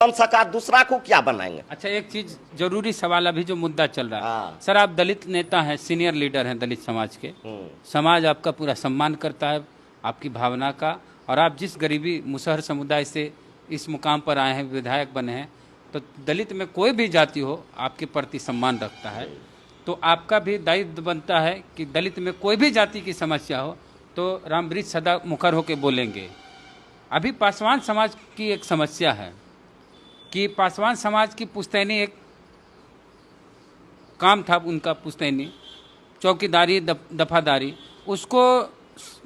बन सका, दूसरा को क्या बनाएंगे। अच्छा, एक चीज जरूरी सवाल, अभी जो मुद्दा चल रहा है सर, आप दलित नेता हैं, सीनियर लीडर हैं दलित समाज के। समाज आपका पूरा सम्मान करता है, आपकी भावना का, और आप जिस गरीबी मुसहर समुदाय से इस मुकाम पर आए हैं, विधायक बने हैं, तो दलित में कोई भी जाति हो आपके प्रति सम्मान रखता है। तो आपका भी दायित्व बनता है कि दलित में कोई भी जाति की समस्या हो तो रामवृक्ष सदा मुखर होकर बोलेंगे। अभी पासवान समाज की एक समस्या है कि पासवान समाज की पुश्तैनी, एक काम था उनका पुश्तैनी, चौकीदारी दफादारी, उसको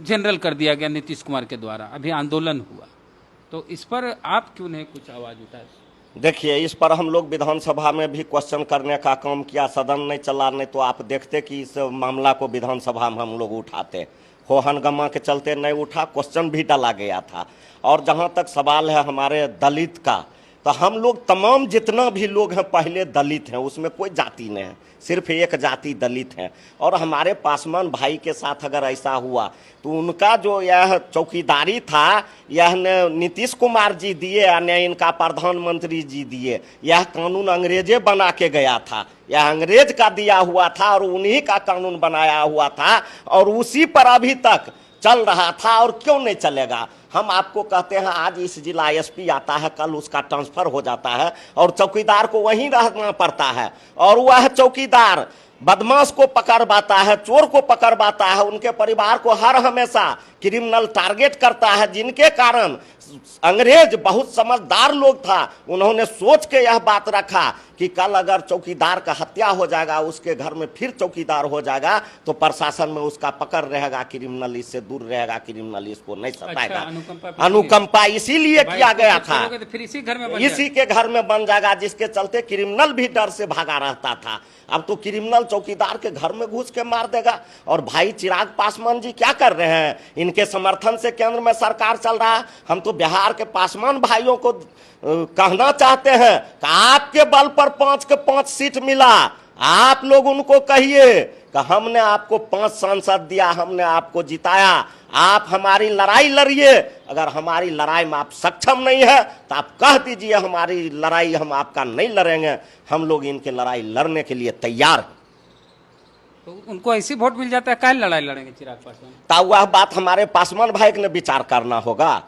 जनरल कर दिया गया नीतीश कुमार के द्वारा। अभी आंदोलन हुआ, तो इस पर आप क्यों नहीं कुछ आवाज़ उठाए? देखिए, इस पर हम लोग विधानसभा में भी क्वेश्चन करने का काम किया, सदन नहीं चला, नहीं तो आप देखते कि इस मामला को विधानसभा में हम लोग उठाते। हो हंगामा के चलते नहीं उठा, क्वेश्चन भी डाला गया था। और जहाँ तक सवाल है हमारे दलित का, तो हम लोग तमाम जितना भी लोग हैं पहले दलित हैं, उसमें कोई जाति नहीं है, सिर्फ एक जाति दलित है। और हमारे पासवान भाई के साथ अगर ऐसा हुआ तो उनका जो यह चौकीदारी था, यह न नीतीश कुमार जी दिए और न इनका प्रधानमंत्री जी दिए। यह कानून अंग्रेजे बना के गया था, यह अंग्रेज का दिया हुआ था और उन्हीं का कानून बनाया हुआ था, और उसी पर अभी तक चल रहा था। और क्यों नहीं चलेगा? हम आपको कहते हैं, आज इस जिला एसपी आता है, कल उसका ट्रांसफर हो जाता है और चौकीदार को वहीं रहना पड़ता है, और वह चौकीदार बदमाश को पकड़वाता है, चोर को पकड़वाता है, उनके परिवार को हर हमेशा क्रिमिनल टारगेट करता है। जिनके कारण अंग्रेज बहुत समझदार लोग था, उन्होंने सोच के यह बात रखा कि कल अगर चौकीदार का हत्या हो जाएगा, उसके घर में फिर चौकीदार हो जाएगा, तो प्रशासन में उसका पकड़ रहेगा, क्रिमिनल इससे दूर रहेगा, क्रिमिनल इसको नहीं सताएगा। अनुकंपा इसीलिए किया गया था, फिर इसी के घर में बन जाएगा, जिसके चलते क्रिमिनल भी डर से भागा रहता था। अब तो क्रिमिनल चौकीदार के घर में घुस के मार देगा। और भाई चिराग पासवान जी क्या कर रहे हैं? इनके समर्थन से केंद्र में सरकार चल रहा है। हम तो बिहार के पासवान भाइयों को कहना चाहते हैं कि आपके बल पर 5 के 5 सीट मिला, आप लोग उनको कहिए कि हमने आपको 5 सांसद दिया, हमने आपको जिताया, आप हमारी लड़ाई लड़िए। अगर हमारी लड़ाई में आप सक्षम नहीं है तो आप कह दीजिए हमारी लड़ाई हम आपका नहीं लड़ेंगे, हम लोग इनके लड़ाई लड़ने के लिए तैयार हैं। तो उनको ऐसी वोट मिल जाता है, क्या लड़ाई लड़ेंगे चिराग पासवान? तो वह बात हमारे पासवान भाई ने विचार करना होगा।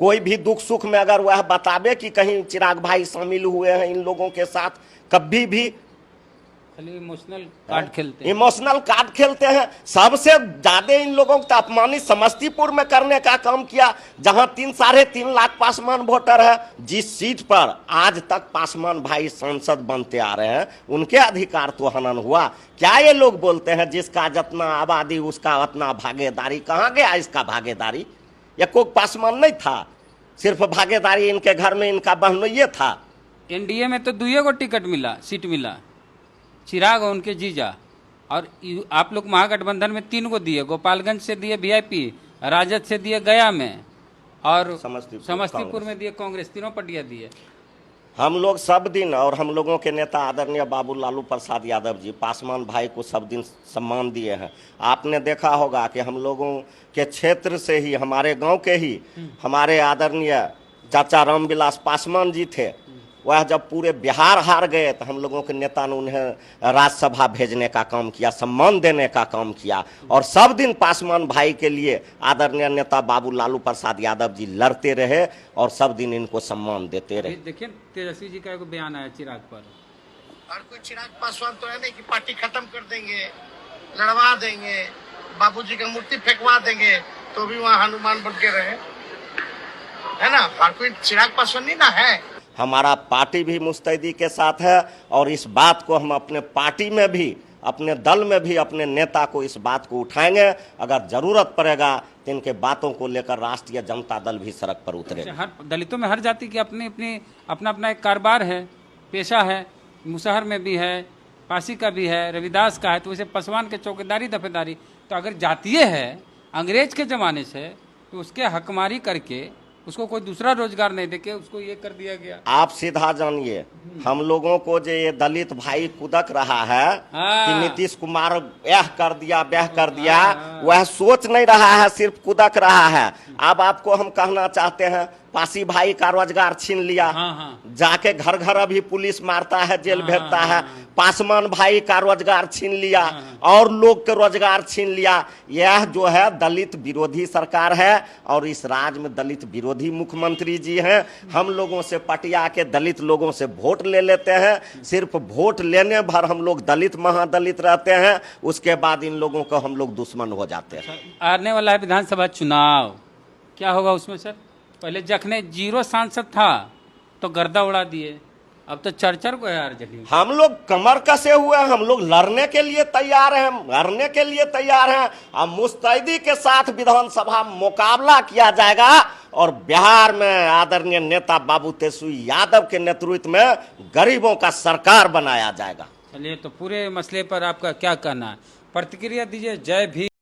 कोई भी दुख सुख में अगर वह बतावे कि कहीं चिराग भाई शामिल हुए हैं इन लोगों के साथ, कभी भी इमोशनल कार्ड खेलते हैं, इमोशनल कार्ड खेलते हैं। सबसे ज्यादा इन लोगों को अपमानित समस्तीपुर में करने का काम किया, जहां 3-3.5 लाख पासवान वोटर है। जिस सीट पर आज तक पासवान भाई सांसद बनते आ रहे हैं, उनके अधिकार तो हनन हुआ। क्या ये लोग बोलते हैं जिसका जितना आबादी उसका उतना भागीदारी? कहाँ गया इसका भागीदारी? ये कोई पासवान नहीं था, सिर्फ भागीदारी इनके घर में इनका बहनोई था। एनडीए में तो 2 गो टिकट मिला, सीट मिला, चिराग और उनके जीजा। और आप लोग महागठबंधन में 3 गो दिए, गोपालगंज से दिए वीआईपी, राजद से दिए गया में, और समस्तीपुर में दिए कांग्रेस, तीनों पटिया दिए। हम लोग सब दिन, और हम लोगों के नेता आदरणीय बाबू लालू प्रसाद यादव जी पासवान भाई को सब दिन सम्मान दिए हैं। आपने देखा होगा कि हम लोगों के क्षेत्र से ही, हमारे गांव के ही हमारे आदरणीय चाचा रामविलास पासवान जी थे। वह जब पूरे बिहार हार गए तो हम लोगों के नेता ने उन्हें राज्यसभा भेजने का काम किया, सम्मान देने का काम किया। और सब दिन पासवान भाई के लिए आदरणीय नेता बाबू लालू प्रसाद यादव जी लड़ते रहे और सब दिन इनको सम्मान देते रहे। देखिए, तेजस्वी जी का एक बयान आया चिराग पर, और कोई चिराग पासवान तो है नहीं कि पार्टी खत्म कर देंगे, लड़वा देंगे, बाबूजी का मूर्ति फेंकवा देंगे तो भी वहाँ हनुमान बन के रहे, है ना? और कोई चिराग पासवान नहीं ना है। हमारा पार्टी भी मुस्तैदी के साथ है, और इस बात को हम अपने पार्टी में भी, अपने दल में भी, अपने नेता को इस बात को उठाएंगे। अगर जरूरत पड़ेगा तो इनके बातों को लेकर राष्ट्रीय जनता दल भी सड़क पर उतरेगा। हर दलितों में हर जाति की अपनी अपनी अपना एक कारोबार है, पेशा है। मुसहर में भी है, पासी का भी है, रविदास का है, तो वैसे पासवान के चौकीदारी दफेदारी। तो अगर जातीय है अंग्रेज के ज़माने से, तो उसके हकमारी करके उसको कोई दूसरा रोजगार नहीं देके उसको ये कर दिया गया। आप सीधा जानिए, हम लोगों को जो ये दलित भाई कुदक रहा है कि नीतीश कुमार यह कर दिया वह कर दिया, वह सोच नहीं रहा है, सिर्फ कुदक रहा है। अब आपको हम कहना चाहते हैं, पासी भाई का रोजगार छीन लिया। हाँ, हाँ। जाके घर घर अभी पुलिस मारता है, जेल हाँ, भेजता हाँ, है। हाँ। पासवान भाई का रोजगार छीन लिया, हाँ। और लोग के रोजगार छीन लिया। यह जो है दलित विरोधी सरकार है, और इस राज्य में दलित विरोधी मुख्यमंत्री जी हैं। हम लोगों से पटिया के दलित लोगों से वोट ले लेते हैं, सिर्फ वोट लेने भर हम लोग दलित महादलित रहते हैं, उसके बाद इन लोगों को हम लोग दुश्मन हो जाते हैं। आने वाला है विधानसभा चुनाव, क्या होगा उसमें सर? पहले जखने 0 सांसद था तो गर्दा उड़ा दिए, अब तो चर्चर को यार जली। हम लोग कमर कसे हुए हैं, हम लोग लड़ने के लिए तैयार हैं, लड़ने के लिए तैयार हैं। अब मुस्तैदी के साथ विधानसभा मुकाबला किया जाएगा, और बिहार में आदरणीय नेता बाबू तेजस्वी यादव के नेतृत्व में गरीबों का सरकार बनाया जाएगा। चलिए, तो पूरे मसले पर आपका क्या कहना है? प्रतिक्रिया दीजिए। जय भीम।